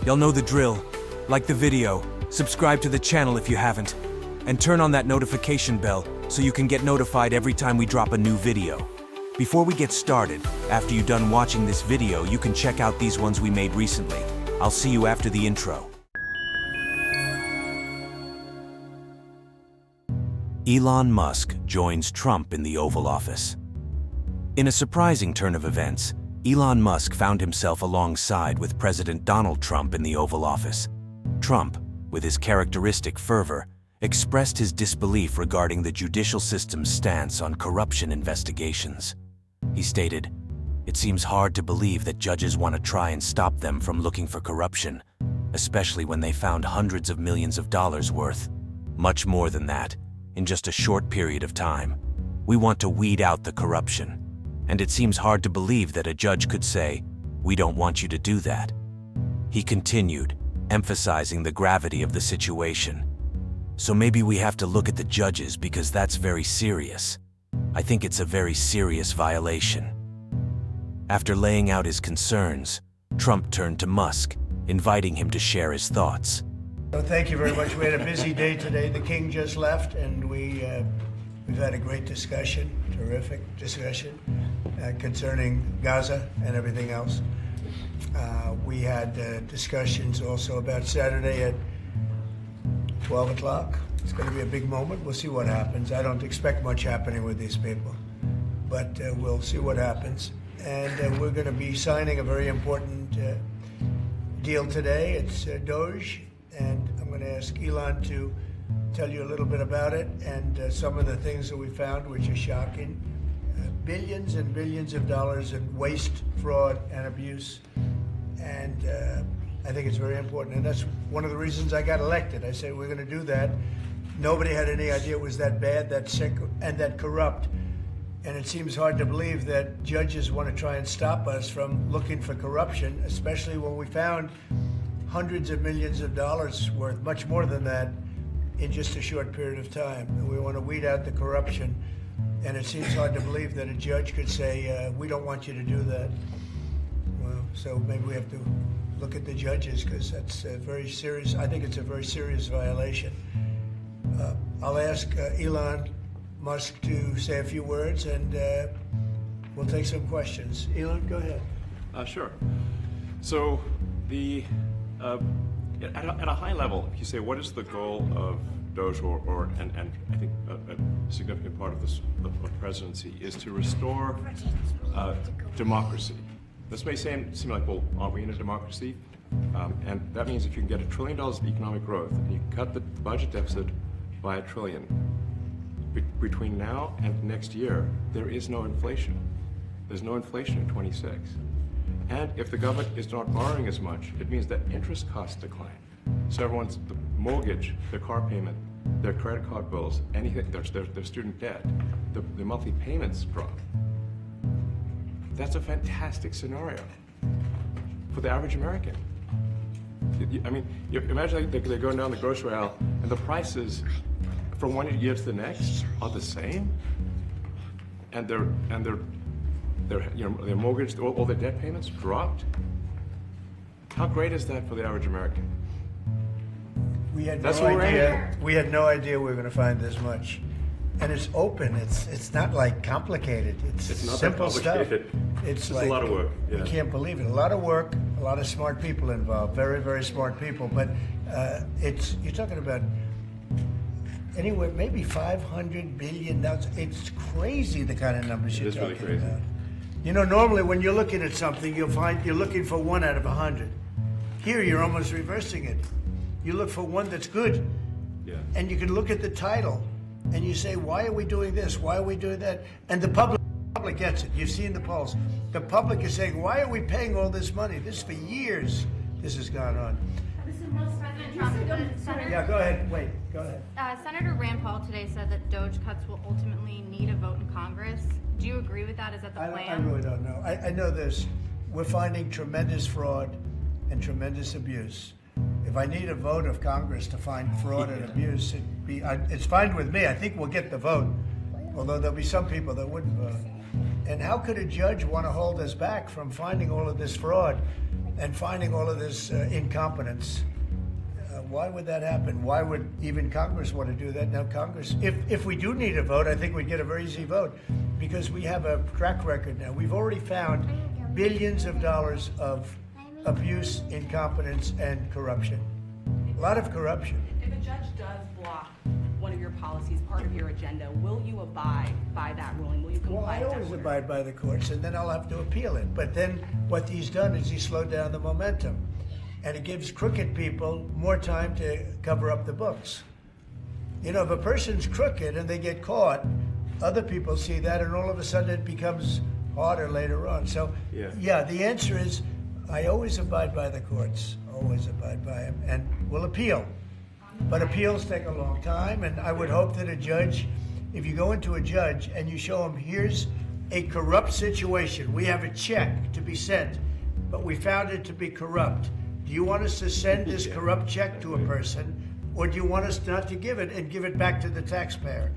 Y'all know the drill. Like the video, subscribe to the channel if you haven't, and turn on that notification bell so you can get notified every time we drop a new video. Before we get started, after you're done watching this video, you can check out these ones we made recently. I'll see you after the intro. Elon Musk joins Trump in the Oval Office. In a surprising turn of events, Elon Musk found himself alongside with President Donald Trump in the Oval Office. Trump, with his characteristic fervor, expressed his disbelief regarding the judicial system's stance on corruption investigations. He stated, "It seems hard to believe that judges want to try and stop them from looking for corruption, especially when they found hundreds of millions of dollars worth. Much more than that, in just a short period of time. We want to weed out the corruption. And it seems hard to believe that a judge could say, 'We don't want you to do that.'" He continued, emphasizing the gravity of the situation. "So maybe we have to look at the judges because that's very serious. I think it's a very serious violation." After laying out his concerns, Trump turned to Musk, inviting him to share his thoughts. So thank you very much. We had a busy day today. The king just left, and we've had a great discussion, terrific discussion concerning Gaza and everything else. We had discussions also about Saturday at 12 o'clock. It's going to be a big moment. We'll see what happens. I don't expect much happening with these people, but we'll see what happens. And we're going to be signing a very important deal today. It's Doge, and I'm going to ask Elon to tell you a little bit about it and some of the things that we found, which are shocking. Billions and billions of dollars in waste, fraud, and abuse. And I think it's very important. And that's one of the reasons I got elected. I said, we're going to do that. Nobody had any idea it was that bad, that sick, and that corrupt. And it seems hard to believe that judges want to try and stop us from looking for corruption, especially when we found hundreds of millions of dollars worth, much more than that, in just a short period of time. And we want to weed out the corruption. And it seems hard to believe that a judge could say, we don't want you to do that. Well, so maybe we have to look at the judges, because that's very serious. I think it's a very serious violation. I'll ask Elon Musk to say a few words, and we'll take some questions. Elon, go ahead. Sure. So at a high level, if you say, what is the goal of Doge, and I think a significant part of this of presidency is to restore democracy. This may seem like, well, aren't we in a democracy? And that means if you can get $1 trillion of economic growth and you cut the budget deficit by $1 trillion, between now and next year, there is no inflation. There's no inflation in 26. And if the government is not borrowing as much, it means that interest costs decline. So everyone's the mortgage, their car payment, their credit card bills, anything, their student debt, the monthly payments drop. That's a fantastic scenario for the average American. I mean, imagine they're going down the grocery aisle and the prices from one year to the next are the same, and their mortgage, all their debt payments dropped. How great is that for the average American? We had no idea. We had no idea we were going to find this much, and it's open. It's not like complicated. It's not simple that stuff. It's like, a lot of work. Yeah. You can't believe it. A lot of work. A lot of smart people involved. Very, very smart people. But you're talking about anywhere maybe 500 billion. It's crazy the kind of numbers you're talking really crazy. about. You know, normally when you're looking at something, you'll find you're looking for 1 out of 100. Here, you're almost reversing it. You look for one that's good, Yeah. and you can look at the title, and you say, why are we doing this? Why are we doing that? And the public gets it. You've seen the polls. The public is saying, why are we paying all this money? This for years, this has gone on. This is President Trump. Yeah, go ahead. Wait, go ahead. Senator Rand Paul today said that Doge cuts will ultimately need a vote in Congress. Do you agree with that? Is that the plan? I really don't know. I know this. We're finding tremendous fraud and tremendous abuse. If I need a vote of Congress to find fraud and abuse, it's fine with me. I think we'll get the vote, although there'll be some people that wouldn't vote. And how could a judge want to hold us back from finding all of this fraud and finding all of this incompetence. Why would that happen? Why would even Congress want to do that? Now, Congress, if we do need a vote, I think we'd get a very easy vote because we have a track record now. We've already found billions of dollars of abuse, incompetence, and corruption. A lot of corruption. If a judge does block one of your policies, part of your agenda, will you abide by that ruling? Will you comply? Well, I always abide by the courts, and then I'll have to appeal it. But then what he's done is he slowed down the momentum. And it gives crooked people more time to cover up the books. You know, if a person's crooked and they get caught, other people see that, and all of a sudden it becomes harder later on. So, yeah, the answer is I always abide by the courts, always abide by them, and will appeal. But appeals take a long time, and I would hope that a judge, if you go into a judge and you show him, here's a corrupt situation, we have a check to be sent, but we found it to be corrupt. Do you want us to send this corrupt check to a person, or do you want us not to give it and give it back to the taxpayer?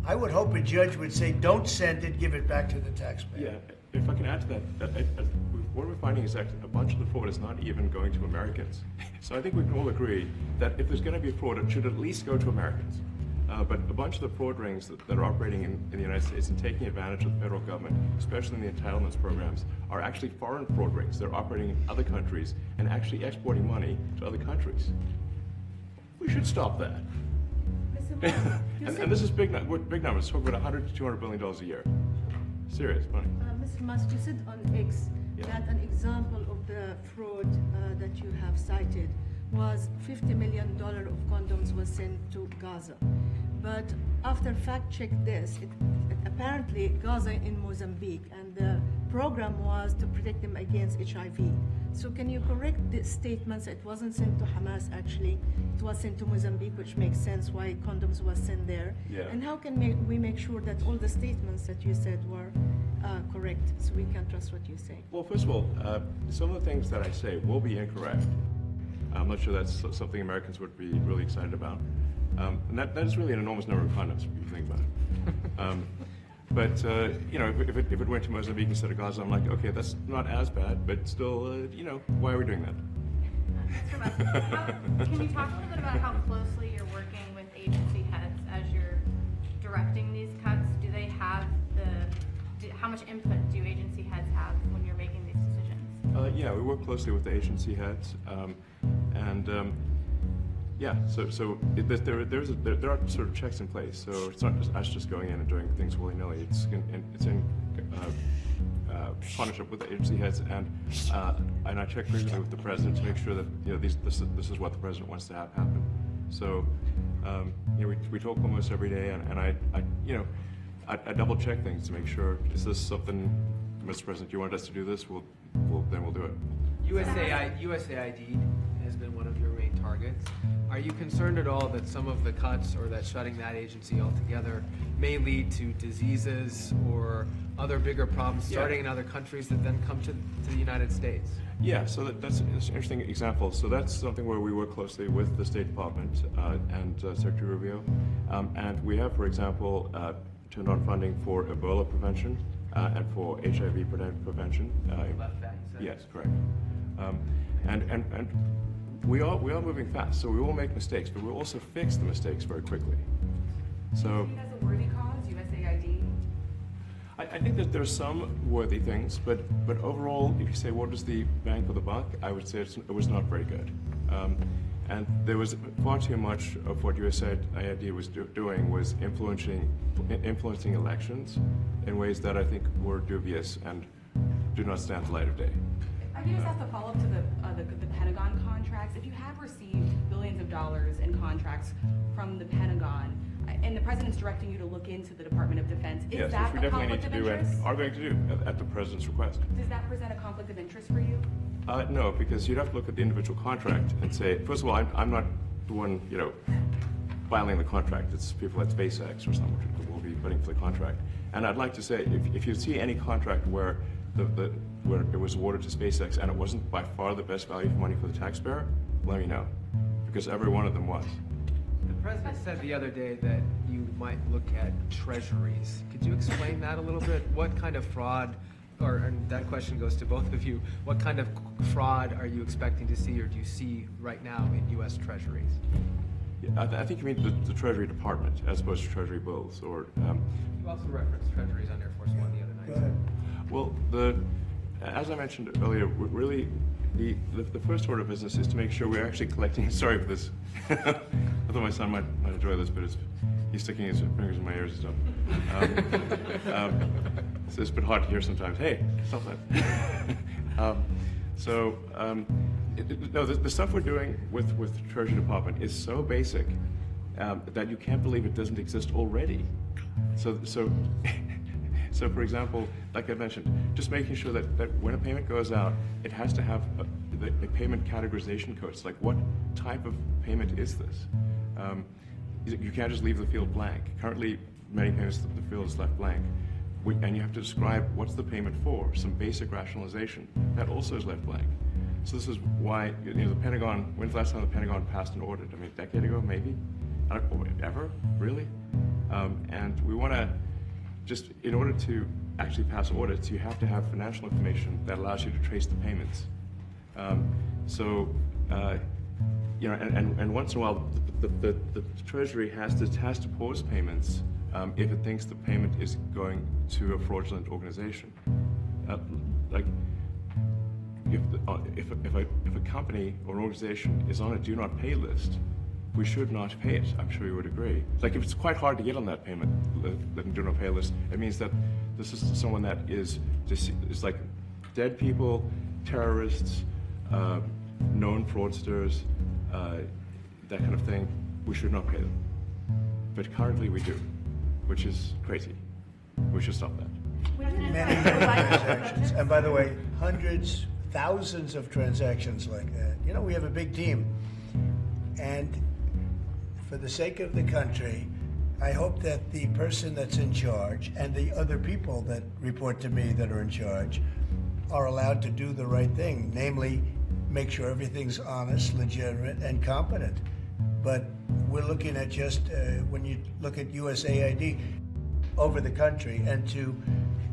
I would hope a judge would say, don't send it, give it back to the taxpayer. Yeah, if I can add to that, what we're finding is that a bunch of the fraud is not even going to Americans. So I think we can all agree that if there's going to be fraud, it should at least go to Americans. But a bunch of the fraud rings that are operating in the United States and taking advantage of the federal government, especially in the entitlements programs, are actually foreign fraud rings. They're operating in other countries and actually exporting money to other countries. We should stop that. and this is big numbers. Talk about $100 to $200 billion a year. Serious money. Mr. Musk, you said on X that an example of the fraud that you have cited was $50 million of condoms was sent to Gaza. But after fact-check this, it apparently Gaza in Mozambique, and the program was to protect them against HIV. So can you correct the statements? It wasn't sent to Hamas, actually. It was sent to Mozambique, which makes sense why condoms was sent there. Yeah. And how can we make sure that all the statements that you said were correct, so we can trust what you say? Well, first of all, some of the things that I say will be incorrect. I'm not sure that's something Americans would be really excited about. And that is really an enormous number of condoms, if you think about it. But you know, if it went to Mozambique instead of Gaza, I'm like, okay, that's not as bad, but still, you know, why are we doing that? Mr. Musk, can you talk a little bit about how closely you're working with agency heads as you're directing these cuts? Do they have how much input do agency heads have when you're making these decisions? Yeah, we work closely with the agency heads, yeah. So there are sort of checks in place. So it's not just us just going in and doing things willy nilly. It's in partnership with the agency heads, and I check regularly with the president to make sure that this is what the president wants to have happen. So we talk almost every day, and I double check things to make sure, is this something, Mr. President, you want us to do this? Then we'll do it. USAID has been one of your main targets. Are you concerned at all that some of the cuts or that shutting that agency altogether may lead to diseases or other bigger problems starting in other countries that then come to the United States? Yeah, so that's an interesting example. So that's something where we work closely with the State Department and Secretary Rubio. And we have, for example, turned on funding for Ebola prevention and for HIV prevention. Left that, you said? Yes, correct. And we are moving fast, so we will make mistakes, but we'll also fix the mistakes very quickly. So. Do you see it as a worthy cause, USAID? I think that there's some worthy things, but overall, if you say what is the bang for the buck, I would say it was not very good. And there was far too much of what USAID was doing was influencing elections in ways that I think were dubious and do not stand the light of day. I can just ask a follow-up to the Pentagon contracts. If you have received billions of dollars in contracts from the Pentagon, and the president's directing you to look into the Department of Defense, is that a conflict of interest? Are going to do at the president's request. Does that present a conflict of interest for you? No, because you'd have to look at the individual contract and say, first of all, I'm not the one, filing the contract. It's people at SpaceX or someone who will be putting for the contract. And I'd like to say, if you see any contract where where it was awarded to SpaceX and it wasn't by far the best value for money for the taxpayer, let me know, because every one of them was. The president said the other day that you might look at treasuries. Could you explain that a little bit? What kind of fraud and that question goes to both of you, what kind of fraud are you expecting to see or do you see right now in U.S. treasuries? Yeah, I think you mean the Treasury Department as opposed to Treasury bills, or... You also referenced treasuries on Air Force One the other night. Go ahead. Well, as I mentioned earlier, really, the first order of business is to make sure we're actually collecting... Sorry for this. I thought my son might enjoy this, but he's sticking his fingers in my ears and stuff. So it's a bit hard to hear sometimes. Hey, stop that. No, the stuff we're doing with the Treasury Department is so basic that you can't believe it doesn't exist already. So for example, like I mentioned, just making sure that when a payment goes out, it has to have a payment categorization code. It's like, what type of payment is this? You can't just leave the field blank. Currently, many payments, the field is left blank. And you have to describe what's the payment for, some basic rationalization. That also is left blank. So this is why, the Pentagon, when's the last time the Pentagon passed an audit? I mean, a decade ago, maybe? I don't know, ever? Really? And we want to, just in order to actually pass audits, you have to have financial information that allows you to trace the payments. And once in a while, the Treasury has to pause payments if it thinks the payment is going to a fraudulent organization. Like, if a company or an organization is on a do not pay list, we should not pay it. I'm sure you would agree. Like, if it's quite hard to get on that payment, the do not pay list, it means that this is someone that is like dead people, terrorists, known fraudsters, that kind of thing. We should not pay them. But currently we do, which is crazy. We should stop that. Many transactions. And by the way, hundreds, thousands of transactions like that. You know, we have a big team. And for the sake of the country, I hope that the person that's in charge and the other people that report to me that are in charge are allowed to do the right thing, namely make sure everything's honest, legitimate, and competent. But we're looking at just, when you look at USAID over the country, and to,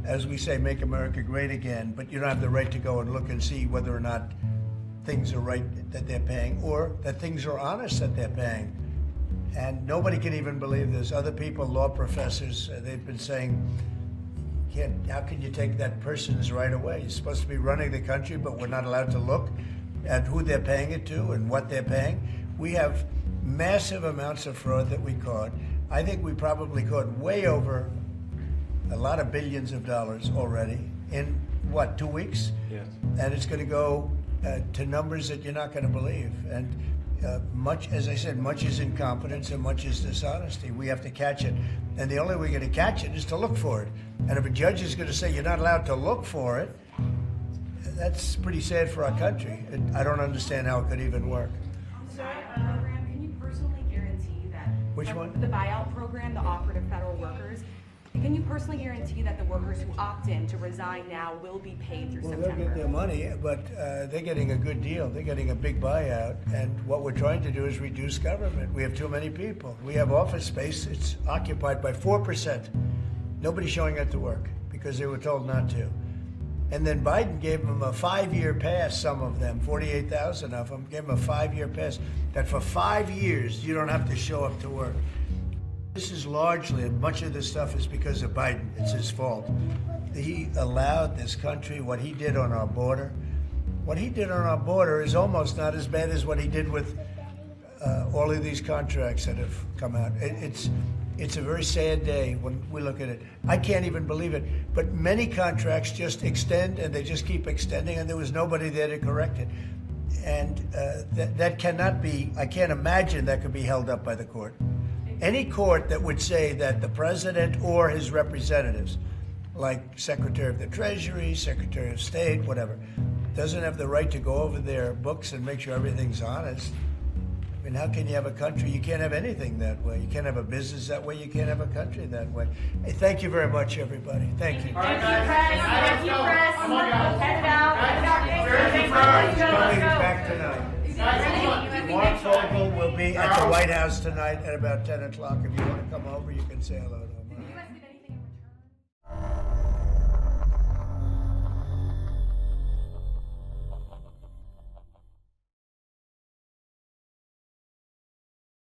as we say, make America great again, but you don't have the right to go and look and see whether or not things are right that they're paying, or that things are honest that they're paying. And nobody can even believe this. Other people, law professors, they've been saying, how can you take that person's right away? You're supposed to be running the country, but we're not allowed to look at who they're paying it to and what they're paying. We have massive amounts of fraud that we caught. I think we probably caught way over a lot of billions of dollars already in, 2 weeks? Yes. And it's going to go to numbers that you're not going to believe. And much, as I said, much is incompetence and much is dishonesty. We have to catch it. And the only way we're going to catch it is to look for it. And if a judge is going to say you're not allowed to look for it, that's pretty sad for our country. I don't understand how it could even work. The buyout program, can you personally guarantee that? Which one? The buyout program, the offer to federal workers. Can you personally guarantee that the workers who opt in to resign now will be paid through September? They'll get their money, but they're getting a good deal. They're getting a big buyout. And what we're trying to do is reduce government. We have too many people. We have office space. It's occupied by 4%. Nobody's showing up to work because they were told not to. And then Biden gave them a 5-year pass, some of them, 48,000 of them, gave them a 5-year pass, that for 5 years you don't have to show up to work. This is largely, and much of this stuff is because of Biden. It's his fault. He allowed this country, what he did on our border. What he did on our border is almost not as bad as what he did with all of these contracts that have come out. It's a very sad day when we look at it. I can't even believe it. But many contracts just extend, and they just keep extending, and there was nobody there to correct it. And that cannot be, I can't imagine that could be held up by the court. Any court that would say that the president or his representatives, like Secretary of the Treasury, Secretary of State, whatever, doesn't have the right to go over their books and make sure everything's honest. I mean, how can you have a country? You can't have anything that way. You can't have a business that way. You can't have a country that way. Hey, thank you very much, everybody. Thank you. Thank you, press. Thank you, press. Head it out. Coming back tonight. Mark Vogel will be at the White House tonight at about 10 o'clock. If you want to come over, you can say hello to him.